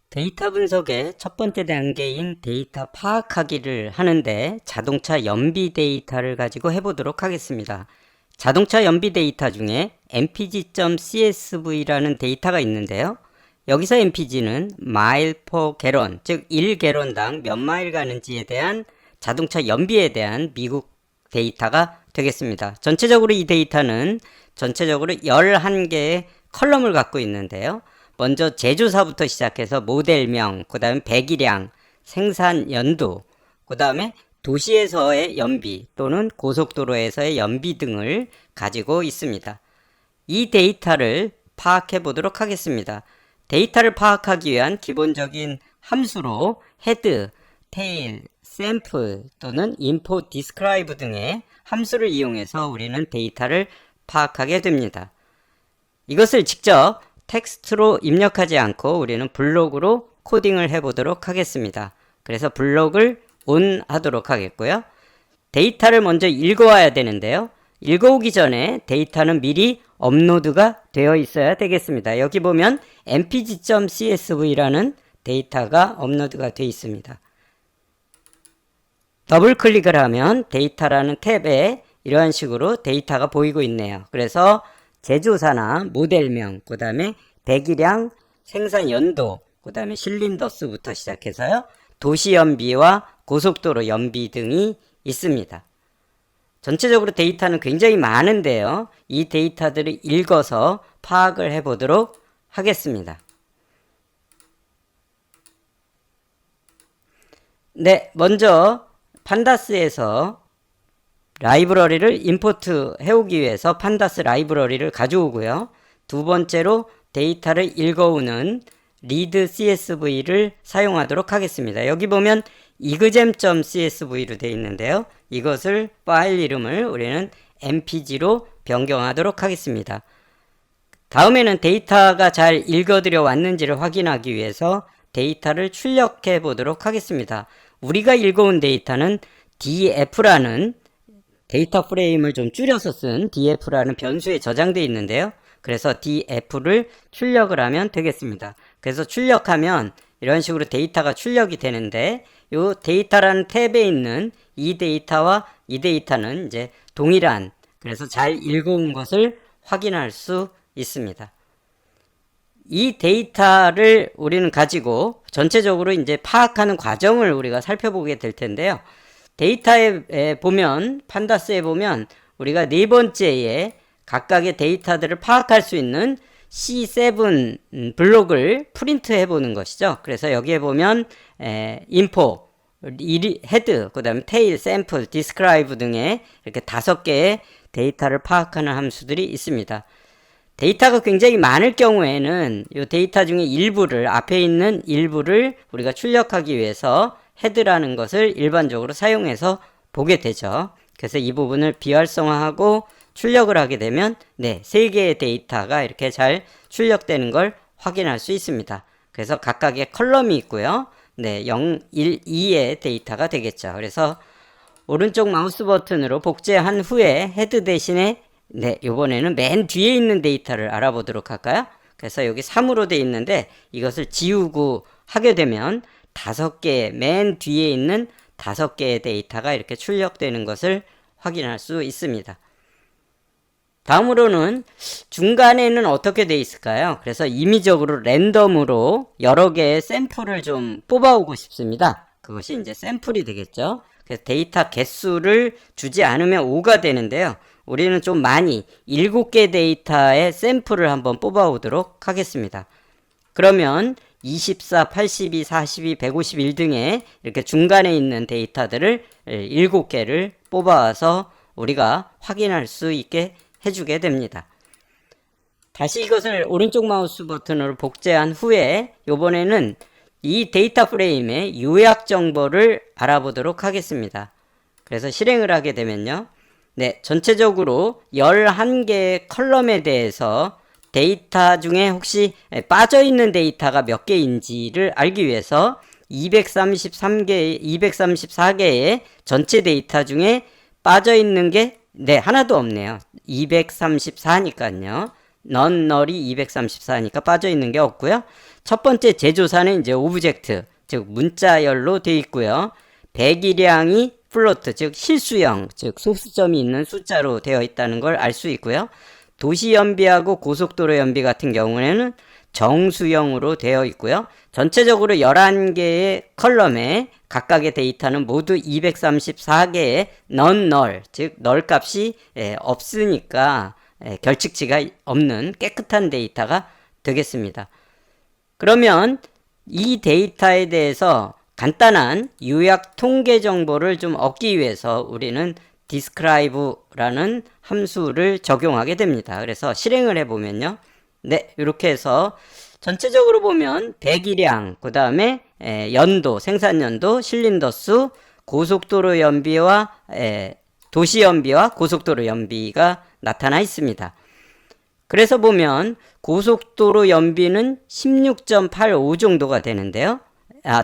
데이터 분석의 첫 번째 단계인 데이터 파악하기를 하는데 자동차 연비 데이터를 가지고 해보도록 하겠습니다. 자동차 연비 데이터 중에 mpg.csv라는 데이터가 있는데요. 여기서 mpg는 mile per gallon, 즉 1gallon당 몇 마일 가는지에 대한 자동차 연비에 대한 미국 데이터가 되겠습니다. 전체적으로 이 데이터는 전체적으로 11개의 컬럼을 갖고 있는데요. 먼저 제조사부터 시작해서 모델명, 그 다음에 배기량, 생산 연도, 그 다음에 도시에서의 연비 또는 고속도로에서의 연비 등을 가지고 있습니다. 이 데이터를 파악해 보도록 하겠습니다. 데이터를 파악하기 위한 기본적인 함수로 헤드, 테일, 샘플 또는 인포, 디스크라이브 등의 함수를 이용해서 우리는 데이터를 파악하게 됩니다. 이것을 직접 텍스트로 입력하지 않고 우리는 블록으로 코딩을 해보도록 하겠습니다. 그래서 블록을 on 하도록 하겠고요. 데이터를 먼저 읽어와야 되는데요. 읽어오기 전에 데이터는 미리 업로드가 되어 있어야 되겠습니다. 여기 보면 mpg.csv라는 데이터가 업로드가 되어 있습니다. 더블 클릭을 하면 데이터라는 탭에 이러한 식으로 데이터가 보이고 있네요. 그래서 제조사나 모델명, 그 다음에 배기량, 생산 연도, 그 다음에 실린더수부터 시작해서요. 도시 연비와 고속도로 연비 등이 있습니다. 전체적으로 데이터는 굉장히 많은데요. 이 데이터들을 읽어서 파악을 해보도록 하겠습니다. 네, 먼저 판다스에서 라이브러리를 임포트 해오기 위해서 판다스 라이브러리를 가져오고요. 두 번째로 데이터를 읽어오는 read csv를 사용하도록 하겠습니다. 여기 보면 exam.csv로 되어 있는데요. 이것을 파일 이름을 우리는 mpg로 변경하도록 하겠습니다. 다음에는 데이터가 잘 읽어들여 왔는지를 확인하기 위해서 데이터를 출력해 보도록 하겠습니다. 우리가 읽어온 데이터는 df라는 데이터 프레임을 좀 줄여서 쓴 df라는 변수에 저장되어 있는데요. 그래서 df를 출력을 하면 되겠습니다. 그래서 출력하면 이런 식으로 데이터가 출력이 되는데 이 데이터라는 탭에 있는 이 데이터와 이 데이터는 이제 동일한, 그래서 잘 읽어온 것을 확인할 수 있습니다. 이 데이터를 우리는 가지고 전체적으로 이제 파악하는 과정을 우리가 살펴보게 될 텐데요. 데이터에 보면, 판다스에 보면 우리가 네 번째에 각각의 데이터들을 파악할 수 있는 C7 블록을 프린트 해보는 것이죠. 그래서 여기에 보면 인포, 헤드, 그 다음에 테일, 샘플, 디스크라이브 등의 이렇게 5개의 데이터를 파악하는 함수들이 있습니다. 데이터가 굉장히 많을 경우에는 이 데이터 중에 일부를, 앞에 있는 일부를 우리가 출력하기 위해서 헤드라는 것을 일반적으로 사용해서 보게 되죠. 그래서 이 부분을 비활성화하고 출력을 하게 되면 3개의 데이터가 이렇게 잘 출력되는 걸 확인할 수 있습니다. 그래서 각각의 컬럼이 있고요. 0, 1, 2의 데이터가 되겠죠. 그래서 오른쪽 마우스 버튼으로 복제한 후에 헤드 대신에 이번에는 맨 뒤에 있는 데이터를 알아보도록 할까요? 그래서 여기 3으로 되어 있는데 이것을 지우고 하게 되면 5개, 맨 뒤에 있는 5개의 데이터가 이렇게 출력되는 것을 확인할 수 있습니다. 다음으로는 중간에는 어떻게 되어 있을까요? 그래서 임의적으로 랜덤으로 여러 개의 샘플을 좀 뽑아오고 싶습니다. 그것이 이제 샘플이 되겠죠. 그래서 데이터 개수를 주지 않으면 5가 되는데요. 우리는 좀 많이 7개 데이터의 샘플을 한번 뽑아오도록 하겠습니다. 그러면 24, 82, 42, 151 등의 이렇게 중간에 있는 데이터들을 7개를 뽑아와서 우리가 확인할 수 있게 해주게 됩니다. 다시 이것을 오른쪽 마우스 버튼으로 복제한 후에 이번에는 이 데이터 프레임의 요약 정보를 알아보도록 하겠습니다. 그래서 실행을 하게 되면요. 전체적으로 11개의 컬럼에 대해서 데이터 중에 혹시 빠져있는 데이터가 몇 개인지를 알기 위해서 234개의 전체 데이터 중에 빠져 있는 게 네, 하나도 없네요. 234니까요. 넌널이 234니까 빠져 있는 게 없고요. 첫 번째 제조사는 이제 오브젝트, 즉 문자열로 되어 있고요. 배기량이 플로트, 즉 실수형, 즉 소수점이 있는 숫자로 되어 있다는 걸 알 수 있고요. 도시연비하고 고속도로 연비 같은 경우에는 정수형으로 되어 있고요. 전체적으로 11개의 컬럼에 각각의 데이터는 모두 234개의 넌널, 즉 널 값이 없으니까 결칙치가 없는 깨끗한 데이터가 되겠습니다. 그러면 이 데이터에 대해서 간단한 요약 통계 정보를 좀 얻기 위해서 우리는 describe라는 함수를 적용하게 됩니다. 그래서 실행을 해보면요. 네, 이렇게 해서 전체적으로 보면 배기량, 그 다음에 연도, 생산연도, 실린더 수, 고속도로 연비와 도시 연비와 고속도로 연비가 나타나 있습니다. 그래서 보면 고속도로 연비는 16.85 정도가 되는데요.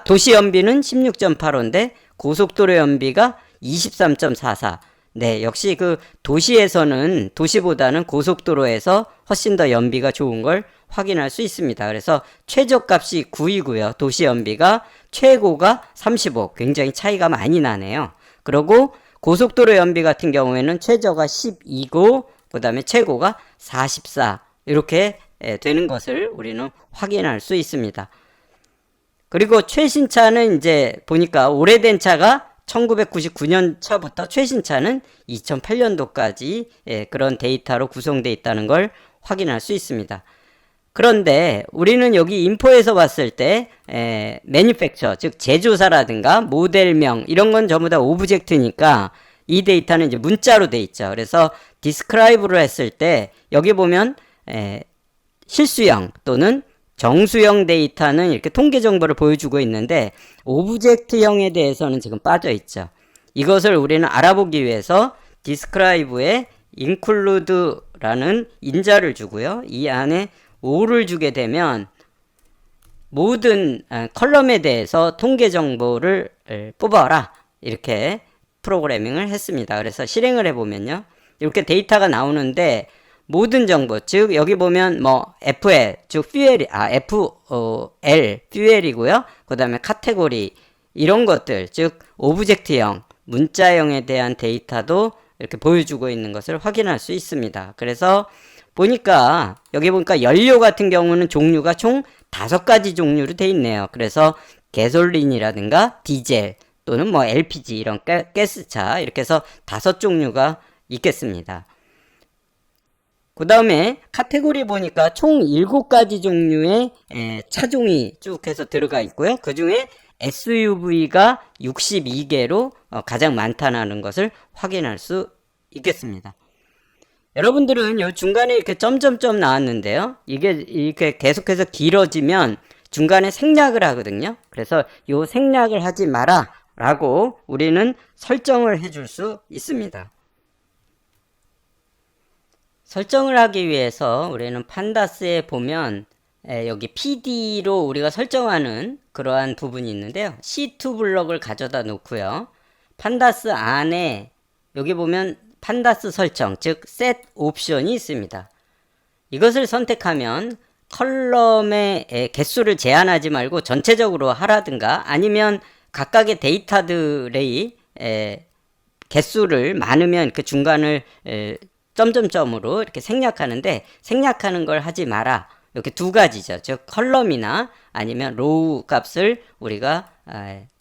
도시 연비는 16.85인데 고속도로 연비가 23.44. 네, 역시 그 도시에서는 도시보다는 고속도로에서 훨씬 더 연비가 좋은 걸 확인할 수 있습니다. 그래서 최저값이 9이고요. 도시 연비가 최고가 35. 굉장히 차이가 많이 나네요. 그리고 고속도로 연비 같은 경우에는 최저가 12고 그 다음에 최고가 44. 이렇게 되는 것을 우리는 확인할 수 있습니다. 그리고 최신차는 이제 보니까 오래된 차가 1999년 차부터 최신차는 2008년도까지 그런 데이터로 구성되어 있다는 걸 확인할 수 있습니다. 그런데 우리는 여기 인포에서 봤을 때 매니팩처, 즉 제조사라든가 모델명 이런 건 전부 다 오브젝트니까 이 데이터는 이제 문자로 돼 있죠. 그래서 디스크라이브를 했을 때 여기 보면 실수형 또는 정수형 데이터는 이렇게 통계 정보를 보여주고 있는데 오브젝트형에 대해서는 지금 빠져 있죠. 이것을 우리는 알아보기 위해서 describe에 include라는 인자를 주고요. 이 안에 5를 주게 되면 모든 컬럼에 대해서 통계 정보를 뽑아라. 이렇게 프로그래밍을 했습니다. 그래서 실행을 해보면요. 이렇게 데이터가 나오는데 모든 정보, 즉 여기 보면 뭐 FL, 즉 fuel, FL, fuel이고요. 그 다음에 카테고리 이런 것들, 즉 오브젝트형, 문자형에 대한 데이터도 이렇게 보여주고 있는 것을 확인할 수 있습니다. 그래서 보니까 여기 보니까 연료 같은 경우는 종류가 총 5가지 종류로 돼 있네요. 그래서 가솔린이라든가 디젤 또는 뭐 LPG 이런 가스차 이렇게 해서 5종류가 있겠습니다. 그 다음에 카테고리 보니까 총 7가지 종류의 차종이 쭉 해서 들어가 있고요. 그 중에 SUV가 62개로 가장 많다는 것을 확인할 수 있겠습니다. 여러분들은 요 중간에 이렇게 점점점 나왔는데요. 이게 이렇게 계속해서 길어지면 중간에 생략을 하거든요. 그래서 요 생략을 하지 마라 라고 우리는 설정을 해줄 수 있습니다. 설정을 하기 위해서 우리는 판다스에 보면 여기 PD로 우리가 설정하는 그러한 부분이 있는데요. C2 블럭을 가져다 놓고요. 판다스 안에 여기 보면 판다스 설정, 즉 set 옵션이 있습니다. 이것을 선택하면 컬럼의 개수를 제한하지 말고 전체적으로 하라든가 아니면 각각의 데이터들의 개수를 많으면 그 중간을 점점점으로 이렇게 생략하는데 생략하는 걸 하지 마라. 이렇게 2가지죠. 즉 컬럼이나 아니면 로우 값을 우리가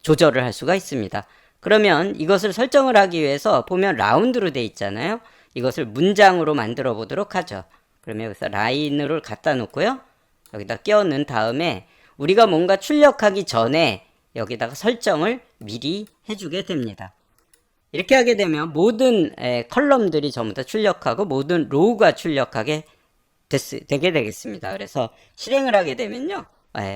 조절을 할 수가 있습니다. 그러면 이것을 설정을 하기 위해서 보면 라운드로 돼 있잖아요. 이것을 문장으로 만들어 보도록 하죠. 그러면 여기서 라인을 갖다 놓고요. 여기다 끼워 넣은 다음에 우리가 뭔가 출력하기 전에 여기다가 설정을 미리 해주게 됩니다. 이렇게 하게 되면 모든 컬럼들이 전부 다 출력하고 모든 로우가 출력하게 되게 되겠습니다. 그래서 실행을 하게 되면요.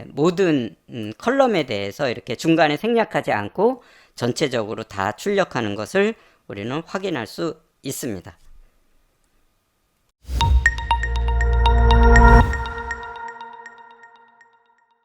모든 컬럼에 대해서 이렇게 중간에 생략하지 않고 전체적으로 다 출력하는 것을 우리는 확인할 수 있습니다.